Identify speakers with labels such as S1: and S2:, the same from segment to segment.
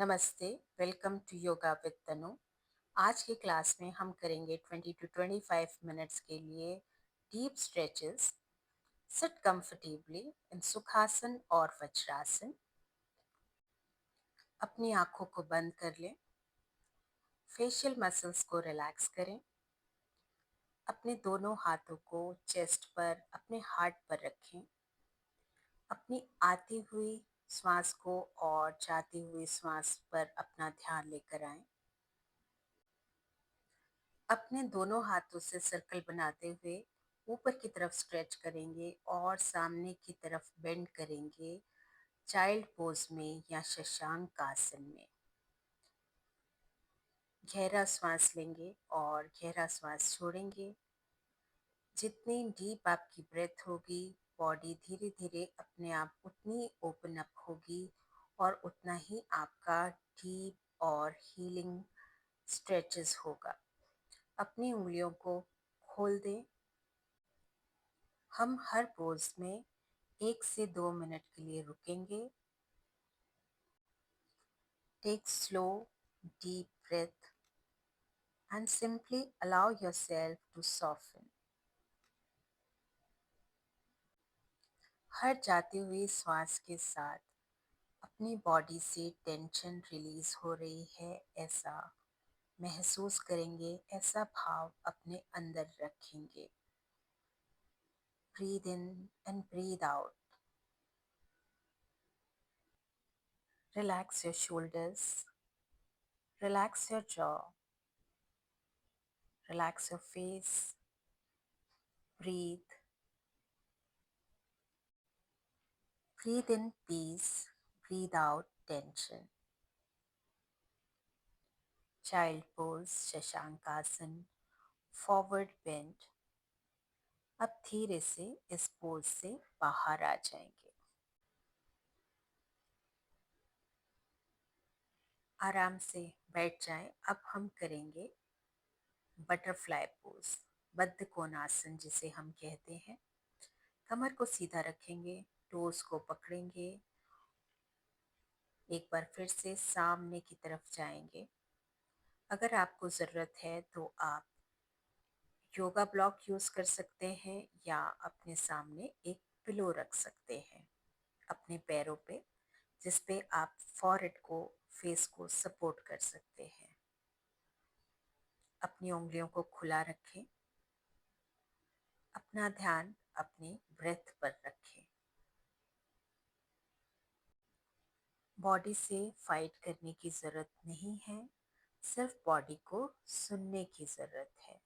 S1: नमस्ते, welcome to yoga with तनु। आज की क्लास में हम करेंगे 20 टू 25 मिनट्स के लिए deep stretches. Sit comfortably in sukhasana और वज्रासन। अपनी आंखों को बंद कर लें। फेशियल मसल्स को रिलैक्स करें। अपने दोनों हाथों को चेस्ट पर अपने हार्ट पर रखें। अपनी आती हुई श्वास को और जाती हुई श्वास पर अपना ध्यान लेकर आएं। अपने दोनों हाथों से सर्कल बनाते हुए ऊपर की तरफ स्ट्रेच करेंगे और सामने की तरफ बेंड करेंगे चाइल्ड पोज में या शशांक आसन में। गहरा श्वास लेंगे और गहरा श्वास छोड़ेंगे। जितनी डीप आपकी ब्रेथ होगी, बॉडी धीरे धीरे अपने आप उतनी ओपन अप होगी और उतना ही आपका डीप और हीलिंग स्ट्रेचेस होगा। अपनी उंगलियों को खोल दें। हम हर पोज में 1 से 2 मिनट के लिए रुकेंगे। Take slow deep breath and simply allow yourself to soften. हर जाती हुई श्वास के साथ अपनी बॉडी से टेंशन रिलीज हो रही है, ऐसा महसूस करेंगे, ऐसा भाव अपने अंदर रखेंगे। Breathe in and breathe out. Relax your shoulders, relax your jaw, relax your face. Breathe. Breathe in peace. Breathe out tension. Child pose, Shashankasana, forward bend. अब धीरे से इस पोज से बाहर आ जाएंगे। आराम से बैठ जाएं। अब हम करेंगे बटरफ्लाई पोज, बद्ध कोणासन जिसे हम कहते हैं। कमर को सीधा रखेंगे, टोस को पकड़ेंगे। एक बार फिर से सामने की तरफ जाएंगे। अगर आपको ज़रूरत है तो आप योगा ब्लॉक यूज़ कर सकते हैं या अपने सामने एक पिलो रख सकते हैं अपने पैरों पे, जिस पे आप फॉरहेड को, फेस को सपोर्ट कर सकते हैं। अपनी उंगलियों को खुला रखें। अपना ध्यान अपनी ब्रेथ पर रखें। बॉडी से फाइट करने की ज़रूरत नहीं है, सिर्फ बॉडी को सुनने की ज़रूरत है।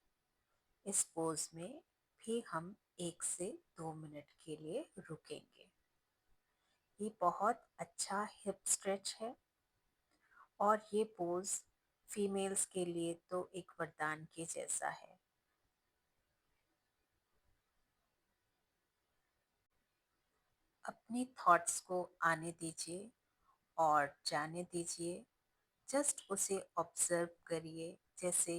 S1: इस पोज में भी हम 1 से 2 मिनट के लिए रुकेंगे। ये बहुत अच्छा हिप स्ट्रेच है और ये पोज फीमेल्स के लिए तो एक वरदान के जैसा है। अपनी थॉट्स को आने दीजिए और जाने दीजिए। जस्ट उसे ऑब्जर्व करिए, जैसे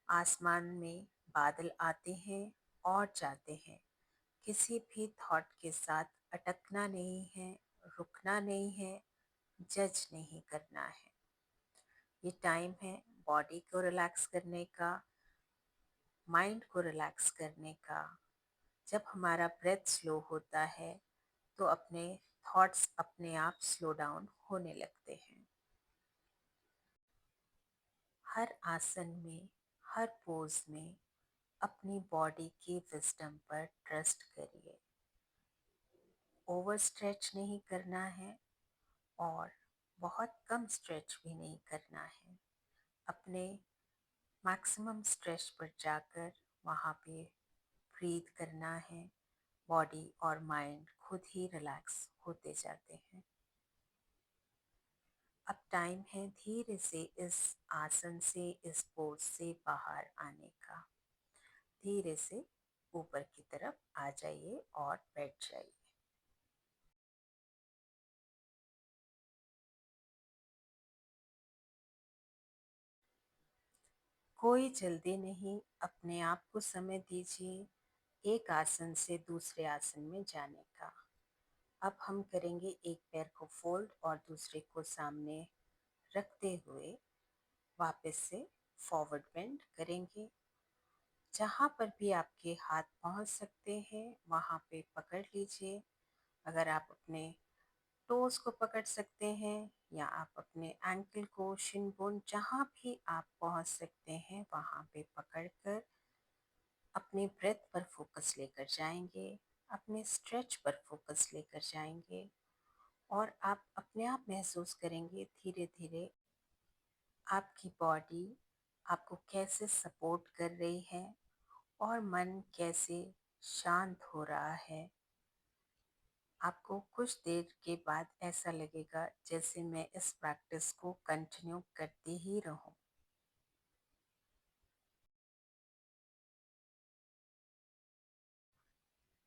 S1: आसमान में बादल आते हैं और जाते हैं। किसी भी थॉट के साथ अटकना नहीं है, रुकना नहीं है, जज नहीं करना है। ये टाइम है बॉडी को रिलैक्स करने का, माइंड को रिलैक्स करने का। जब हमारा ब्रेथ स्लो होता है तो अपने थॉट्स अपने आप स्लो डाउन होने लगते हैं। हर आसन में, हर पोज में अपनी बॉडी की विजडम पर ट्रस्ट करिए। ओवर स्ट्रेच नहीं करना है और बहुत कम स्ट्रेच भी नहीं करना है। अपने मैक्सिमम स्ट्रेच पर जाकर वहाँ पे ब्रीथ करना है। बॉडी और माइंड खुद ही रिलैक्स होते जाते हैं। अब टाइम है धीरे से इस आसन से, इस पोज से बाहर आने का। धीरे से ऊपर की तरफ आ जाइए और बैठ जाइए। कोई जल्दी नहीं, अपने आप को समय दीजिए एक आसन से दूसरे आसन में जाने का। अब हम करेंगे एक पैर को फोल्ड और दूसरे को सामने रखते हुए वापस से फॉरवर्ड बेंड करेंगे। जहाँ पर भी आपके हाथ पहुँच सकते हैं वहाँ पे पकड़ लीजिए। अगर आप अपने टोस को पकड़ सकते हैं या आप अपने एंकल को, शिन बोन, जहाँ भी आप पहुँच सकते हैं वहाँ पे पकड़कर अपने ब्रेथ पर फोकस लेकर जाएंगे, अपने स्ट्रेच पर फोकस लेकर जाएंगे और आप अपने आप महसूस करेंगे धीरे धीरे आपकी बॉडी आपको कैसे सपोर्ट कर रही है और मन कैसे शांत हो रहा है। आपको कुछ देर के बाद ऐसा लगेगा जैसे मैं इस प्रैक्टिस को कंटिन्यू करती ही रहूं।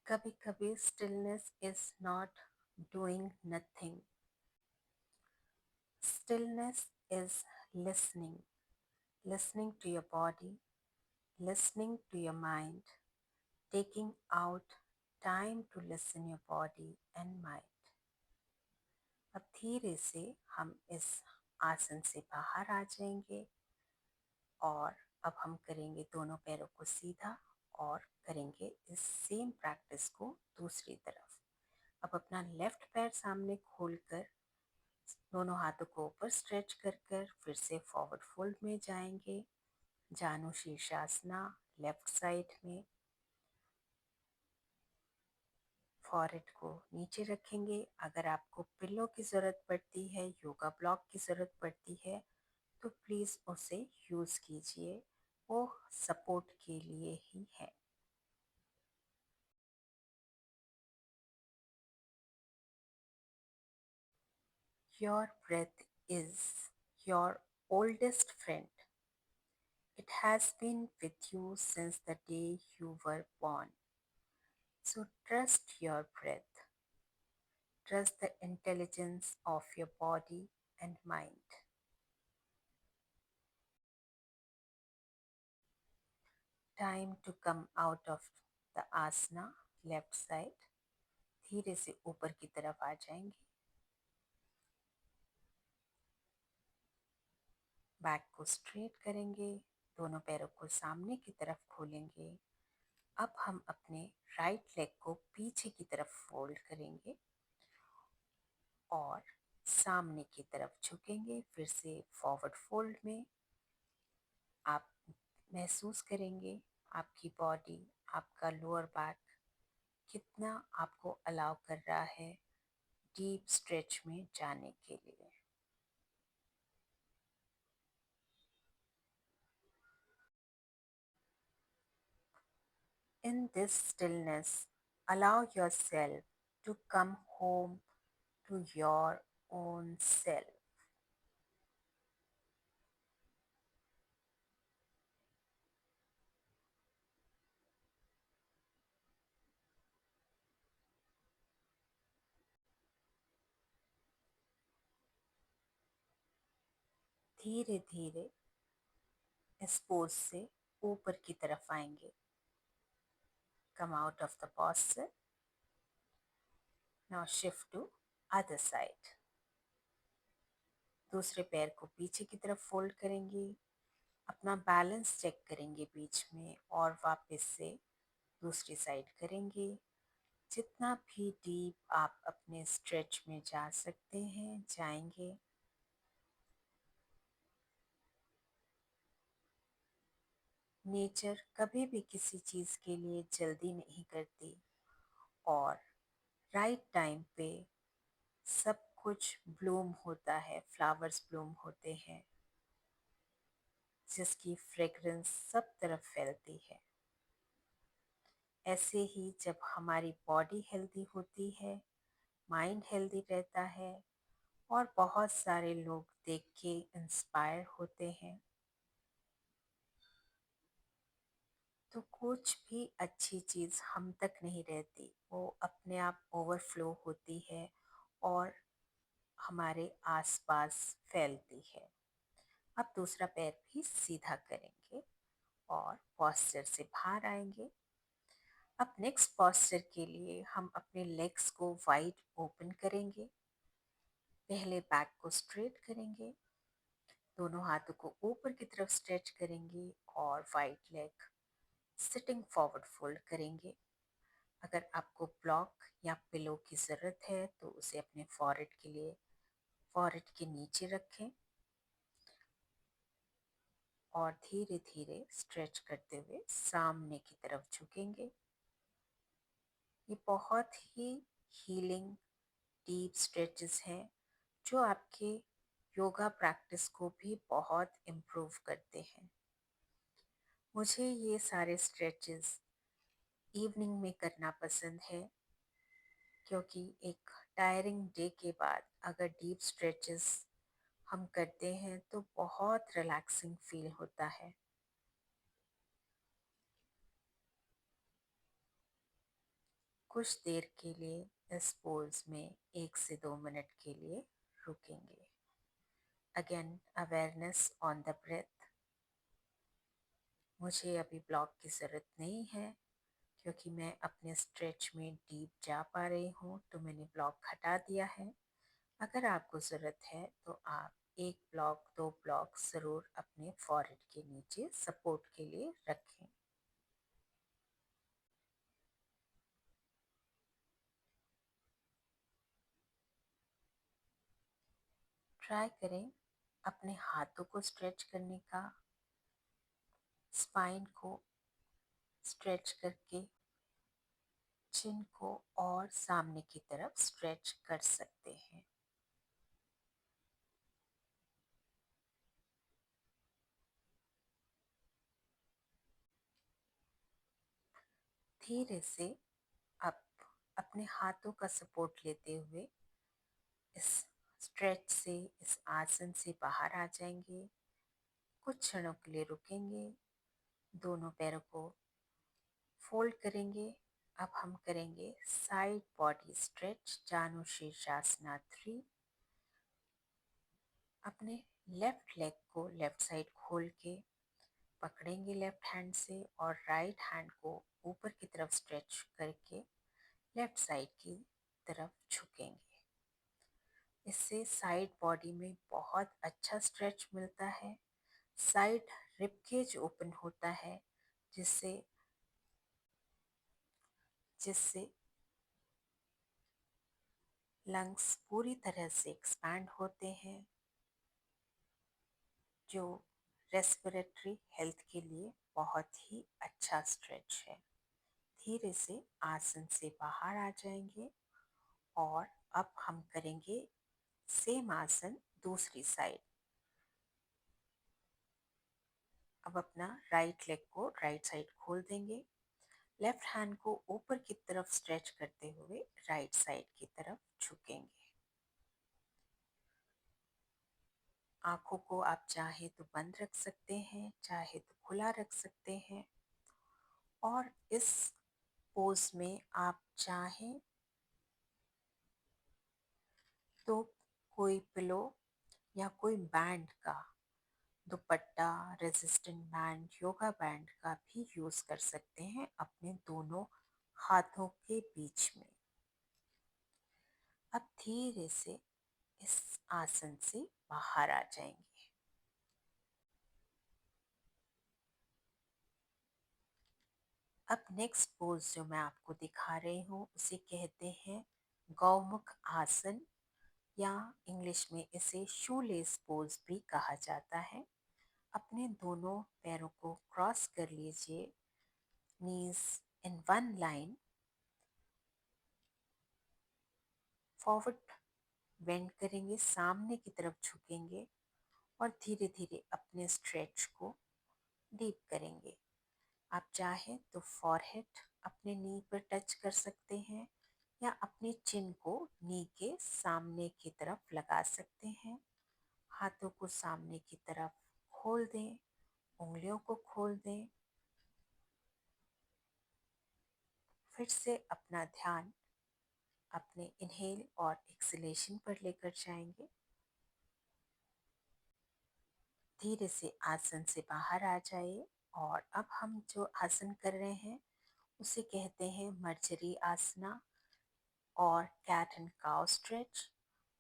S1: कभी कभी stillness is not doing nothing, stillness is listening, listening to your body, listening to your mind, taking out time to listen your body and mind. अब धीरे से हम इस आसन से बाहर आ जाएंगे और अब हम करेंगे दोनों पैरों को सीधा और करेंगे इस सेम प्रैक्टिस को दूसरी तरफ। अब अपना लेफ्ट पैर सामने खोलकर दोनों हाथों को ऊपर स्ट्रेच कर कर फिर से फॉरवर्ड फोल्ड में जाएंगे। जानु शीर्षासना लेफ्ट साइड में, फॉरहेड को नीचे रखेंगे। अगर आपको पिल्लो की ज़रूरत पड़ती है, योगा ब्लॉक की ज़रूरत पड़ती है तो प्लीज़ उसे यूज़ कीजिए, वो सपोर्ट के लिए ही है। Your breath is your oldest friend. It has been with you since the day you were born. So trust your breath. Trust the intelligence of your body and mind. Time to come out of the asana, left side. धीरे से ऊपर की तरफ आ जाएंगे। Back को straight करेंगे, दोनों पैरों को सामने की तरफ खोलेंगे। अब हम अपने राइट लेग को पीछे की तरफ फोल्ड करेंगे और सामने की तरफ झुकेंगे। फिर से फॉरवर्ड फोल्ड में आप महसूस करेंगे आपकी बॉडी, आपका लोअर बैक कितना आपको अलाउ कर रहा है डीप स्ट्रेच में जाने के लिए। In this stillness, allow yourself to come home to your own self. धीरे धीरे इस पोज से ऊपर की तरफ आएंगे। Come out of the posture. Now shift to other side. दूसरे पैर को पीछे की तरफ फोल्ड करेंगे, अपना बैलेंस चेक करेंगे बीच में और वापस से दूसरी साइड करेंगे। जितना भी डीप आप अपने स्ट्रेच में जा सकते हैं जाएंगे। नेचर कभी भी किसी चीज़ के लिए जल्दी नहीं करती और राइट टाइम पे सब कुछ ब्लूम होता है, फ्लावर्स ब्लूम होते हैं जिसकी फ्रेग्रेंस सब तरफ फैलती है। ऐसे ही जब हमारी बॉडी हेल्दी होती है, माइंड हेल्दी रहता है और बहुत सारे लोग देख के इंस्पायर होते हैं तो कुछ भी अच्छी चीज़ हम तक नहीं रहती, वो अपने आप ओवरफ्लो होती है और हमारे आसपास फैलती है। अब दूसरा पैर भी सीधा करेंगे और पॉस्चर से बाहर आएंगे। अब नेक्स्ट पॉस्चर के लिए हम अपने लेग्स को वाइड ओपन करेंगे। पहले बैक को स्ट्रेट करेंगे, दोनों हाथों को ऊपर की तरफ स्ट्रेच करेंगे और white leg sitting forward fold करेंगे। अगर आपको ब्लॉक या पिलो की ज़रूरत है तो उसे अपने फॉरहेड के लिए फॉरहेड के नीचे रखें और धीरे धीरे स्ट्रेच करते हुए सामने की तरफ झुकेंगे। ये बहुत ही हीलिंग डीप स्ट्रेचेस हैं जो आपके योगा प्रैक्टिस को भी बहुत इम्प्रूव करते हैं। मुझे ये सारे स्ट्रेचेस इवनिंग में करना पसंद है क्योंकि एक टायरिंग डे के बाद अगर डीप स्ट्रेचेस हम करते हैं तो बहुत रिलैक्सिंग फील होता है। कुछ देर के लिए इस पोज में 1 से 2 मिनट के लिए रुकेंगे। Again awareness on the breath. मुझे अभी ब्लॉक की ज़रूरत नहीं है क्योंकि मैं अपने स्ट्रेच में डीप जा पा रही हूँ तो मैंने ब्लॉक हटा दिया है। अगर आपको ज़रूरत है तो आप 1 ब्लॉक 2 ब्लॉक ज़रूर अपने फॉरहेड के नीचे सपोर्ट के लिए रखें। ट्राई करें अपने हाथों को स्ट्रेच करने का, स्पाइन को स्ट्रेच करके चिन को और सामने की तरफ स्ट्रेच कर सकते हैं। धीरे से आप अपने हाथों का सपोर्ट लेते हुए इस स्ट्रेच से, इस आसन से बाहर आ जाएंगे। कुछ क्षणों के लिए रुकेंगे, दोनों पैरों को फोल्ड करेंगे। अब हम करेंगे साइड बॉडी स्ट्रेच, जानु शीर्षासना 3। अपने लेफ्ट लेग को लेफ्ट साइड खोल के पकड़ेंगे लेफ्ट हैंड से और राइट हैंड को ऊपर की तरफ स्ट्रेच करके लेफ्ट साइड की तरफ झुकेंगे। इससे साइड बॉडी में बहुत अच्छा स्ट्रेच मिलता है। साइड रिबकेज ओपन होता है जिससे जिससे लंग्स पूरी तरह से एक्सपैंड होते हैं जो रेस्पिरेटरी हेल्थ के लिए बहुत ही अच्छा स्ट्रेच है। धीरे से आसन से बाहर आ जाएंगे और अब हम करेंगे सेम आसन दूसरी साइड। अब अपना राइट लेग को राइट साइड खोल देंगे, लेफ्ट हैंड को ऊपर की तरफ स्ट्रेच करते हुए राइट साइड की तरफ झुकेंगे। आंखों को आप चाहे तो बंद रख सकते हैं, चाहे तो खुला रख सकते हैं और इस पोज में आप चाहें तो कोई पिलो या कोई बैंड का, दुपट्टा, रेजिस्टेंट बैंड, योगा बैंड का भी यूज कर सकते हैं अपने दोनों हाथों के बीच में। अब धीरे से इस आसन से बाहर आ जाएंगे। अब नेक्स्ट पोज जो मैं आपको दिखा रही हूँ उसे कहते हैं गौमुख आसन या इंग्लिश में इसे शूलेस पोज भी कहा जाता है। अपने दोनों पैरों को क्रॉस कर लीजिए, knees in one line, forward bend करेंगे, सामने की तरफ झुकेंगे और धीरे धीरे अपने स्ट्रेच को डीप करेंगे। आप चाहें तो फॉरहेड अपने नी पर टच कर सकते हैं या अपनी चिन को नी के सामने की तरफ लगा सकते हैं। हाथों को सामने की तरफ खोल दें, उंगलियों को खोल दें। फिर से अपना ध्यान अपने इनहेल और एक्सलेशन पर लेकर जाएंगे। धीरे से आसन से बाहर आ जाइए और अब हम जो आसन कर रहे हैं उसे कहते हैं मर्जरी आसना और कैट एंड काउ स्ट्रेच,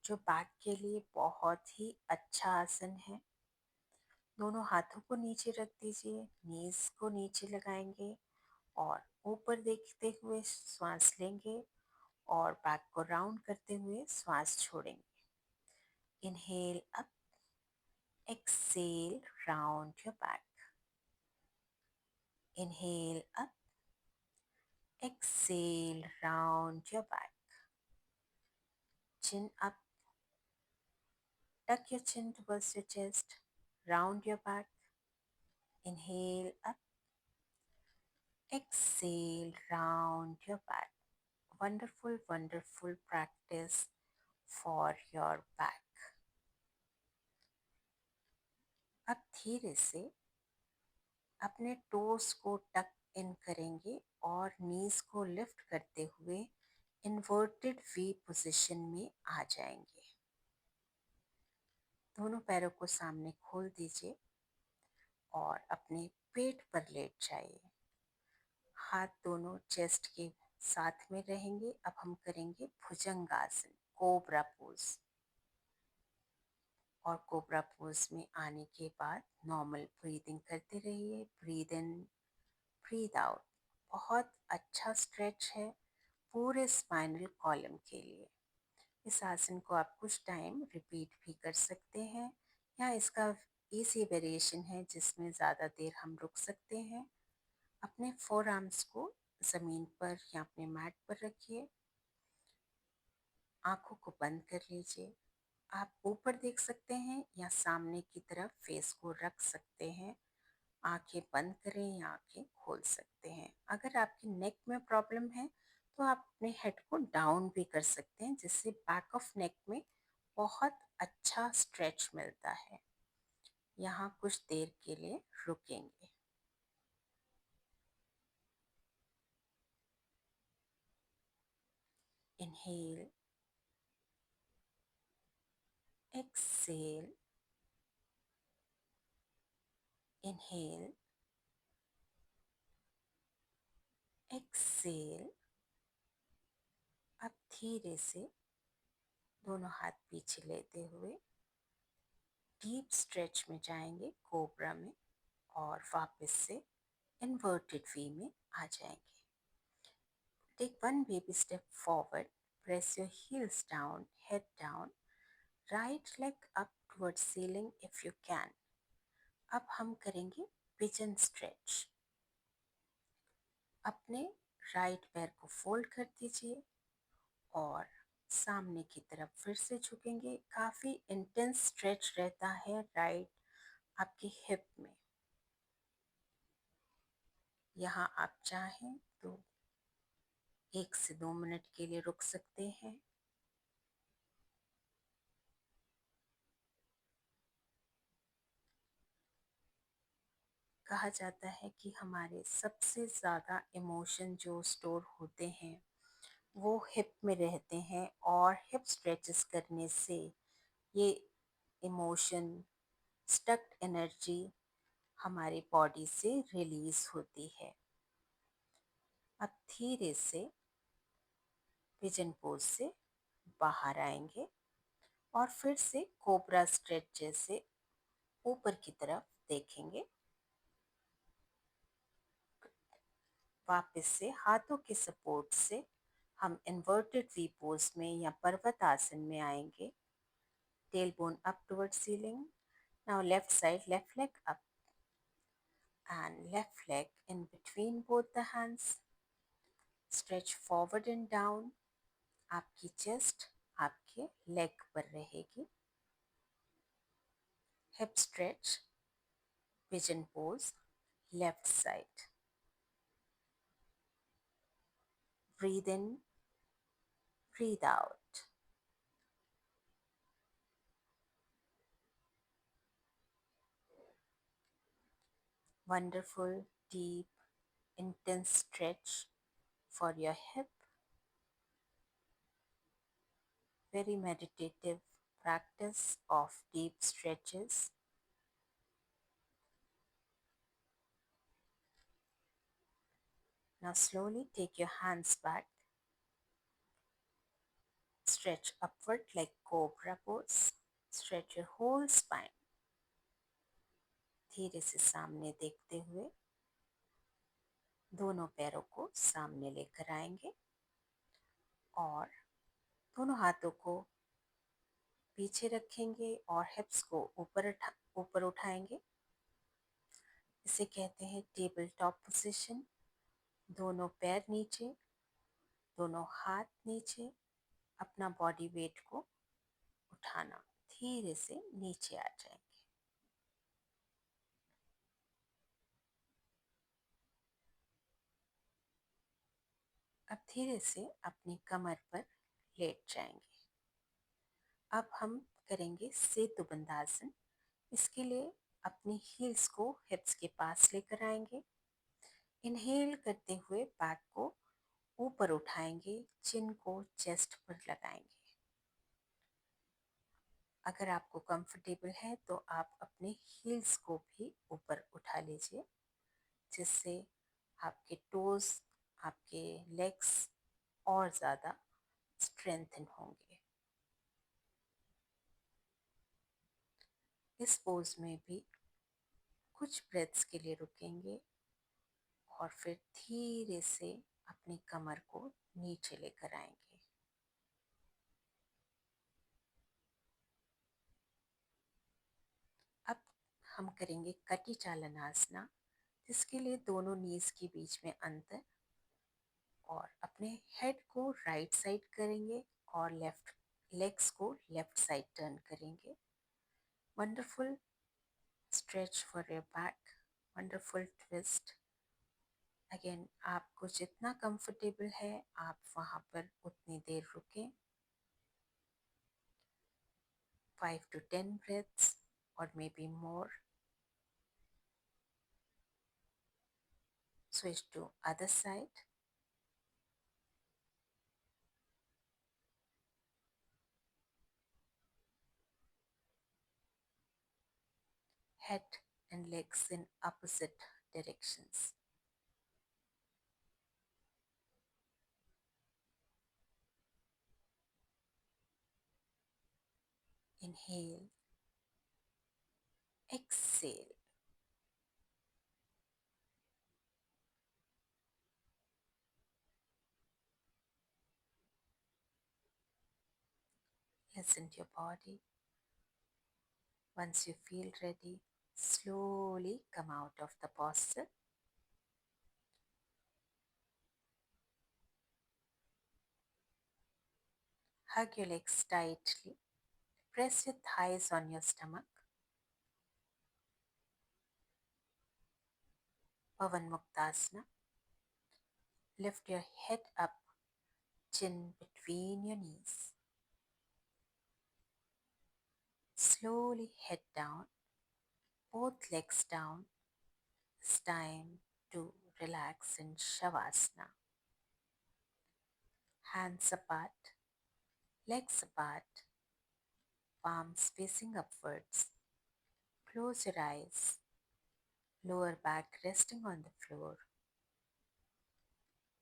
S1: जो बैक के लिए बहुत ही अच्छा आसन है। दोनों हाथों को नीचे रख दीजिए, नीज को नीचे लगाएंगे और ऊपर देखते हुए श्वास लेंगे और बैक को राउंड करते हुए श्वास छोड़ेंगे। Inhale up, exhale round your back. Inhale up, exhale round your back. Chin up, tuck your chin towards your chest, round your back. Inhale up, exhale round your back. Wonderful, wonderful practice for your back. अब धीरे से अपने toast को टक इन करेंगे और नीज को lift करते हुए इन्वर्टेड वी पोजीशन में आ जाएंगे। दोनों पैरों को सामने खोल दीजिए और अपने पेट पर लेट जाइए। हाथ दोनों चेस्ट के साथ में रहेंगे। अब हम करेंगे भुजंगासन, कोबरा पोज। और कोबरा पोज में आने के बाद नॉर्मल ब्रीदिंग करते रहिए। Breathe in, breathe out. बहुत अच्छा स्ट्रेच है पूरे स्पाइनल कॉलम के लिए। इस आसन को आप कुछ टाइम रिपीट भी कर सकते हैं या इसका इजी वेरिएशन है जिसमें ज़्यादा देर हम रुक सकते हैं। अपने फोर आर्म्स को ज़मीन पर या अपने मैट पर रखिए। आंखों को बंद कर लीजिए। आप ऊपर देख सकते हैं या सामने की तरफ फेस को रख सकते हैं। आंखें बंद करें या आंखें खोल सकते हैं। अगर आपकी नेक में प्रॉब्लम है तो आप अपने हेड को डाउन भी कर सकते हैं जिससे बैक ऑफ नेक में बहुत अच्छा स्ट्रेच मिलता है। यहाँ कुछ देर के लिए रुकेंगे। Inhale, exhale, inhale, exhale. अब धीरे से दोनों हाथ पीछे लेते हुए डीप स्ट्रेच में जाएंगे, कोबरा में, और वापस से इन्वर्टेड वी में आ जाएंगे। Take one baby step forward, press your heels down, head down, right leg up towards ceiling if you can. अब हम करेंगे पिजन स्ट्रेच। अपने राइट पैर को फोल्ड कर दीजिए और सामने की तरफ फिर से झुकेंगे। काफ़ी इंटेंस स्ट्रेच रहता है राइट आपकी हिप में। यहाँ आप चाहें तो 1 से 2 मिनट के लिए रुक सकते हैं। कहा जाता है कि हमारे सबसे ज़्यादा इमोशन जो स्टोर होते हैं वो हिप में रहते हैं और हिप स्ट्रेचेस करने से ये इमोशन, स्टक्ड एनर्जी हमारी बॉडी से रिलीज होती है। अब धीरे से पिजन पोज से बाहर आएंगे और फिर से कोबरा स्ट्रेच जैसे ऊपर की तरफ देखेंगे। वापस से हाथों के सपोर्ट से हम इन्वर्टेड वी पोज में या पर्वत आसन में आएंगे। Tail bone up toward ceiling. Now left side, left leg up and left leg in between both the hands. Stretch forward and down. आपकी चेस्ट आपके लेग पर रहेगी। Hip stretch, pigeon pose, left side. Breathe in, breathe out. Wonderful, deep, intense stretch for your hip. Very meditative practice of deep stretches. Now slowly take your hands back. Stretch upward like cobra pose. Stretch your whole spine. धीरे से सामने देखते हुए दोनों पैरों को सामने लेकर आएंगे और दोनों हाथों को पीछे रखेंगे और हिप्स को ऊपर उठाएंगे। इसे कहते हैं टेबल टॉप पोजीशन। दोनों पैर नीचे, दोनों हाथ नीचे, अपना बॉडी वेट को उठाना, धीरे से नीचे आ जाएंगे। अब धीरे से अपनी कमर पर लेट जाएंगे। अब हम करेंगे सेतु बंधासन। इसके लिए अपनी हील्स को हिप्स के पास लेकर आएंगे। इनहेल करते हुए बैक को ऊपर उठाएंगे, चिन को चेस्ट पर लगाएंगे। अगर आपको कंफर्टेबल है तो आप अपने हील्स को भी ऊपर उठा लीजिए, जिससे आपके टोज, आपके लेग्स और ज़्यादा स्ट्रेंथन होंगे। इस पोज में भी कुछ ब्रेथ्स के लिए रुकेंगे और फिर धीरे से अपनी कमर को नीचे लेकर आएंगे। अब हम करेंगे कटी चालन आसना, जिसके लिए दोनों नीज के बीच में अंतर और अपने हेड को राइट साइड करेंगे और लेफ्ट लेग्स को लेफ्ट साइड टर्न करेंगे। Wonderful stretch for your back, wonderful twist. Again, आपको जितना कंफर्टेबल है आप वहाँ पर उतनी देर रुकें। 5 to 10 breaths or maybe more. Switch to other side. Head and legs in opposite directions. Inhale, exhale. Listen to your body. Once you feel ready, slowly come out of the posture. Hug your legs tightly. Press your thighs on your stomach. Pavan Muktasana. Lift your head up, chin between your knees. Slowly head down, both legs down. It's time to relax in Shavasana. Hands apart, legs apart, palms facing upwards. Close your eyes, lower back resting on the floor.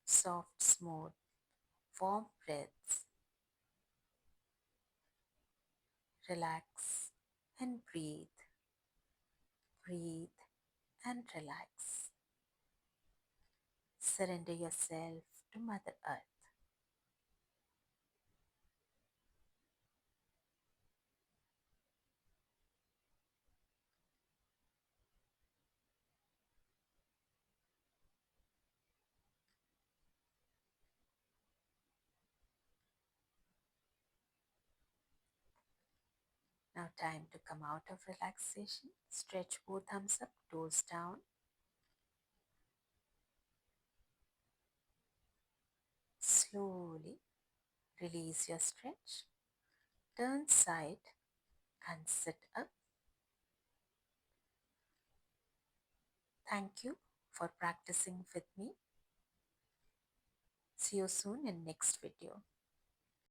S1: Soft, smooth, warm breaths. Relax and breathe. Breathe and relax. Surrender yourself to Mother Earth. Now time to come out of relaxation. Stretch both thumbs up, toes down. Slowly release your stretch. Turn side and sit up. Thank you for practicing with me. See you soon in next video.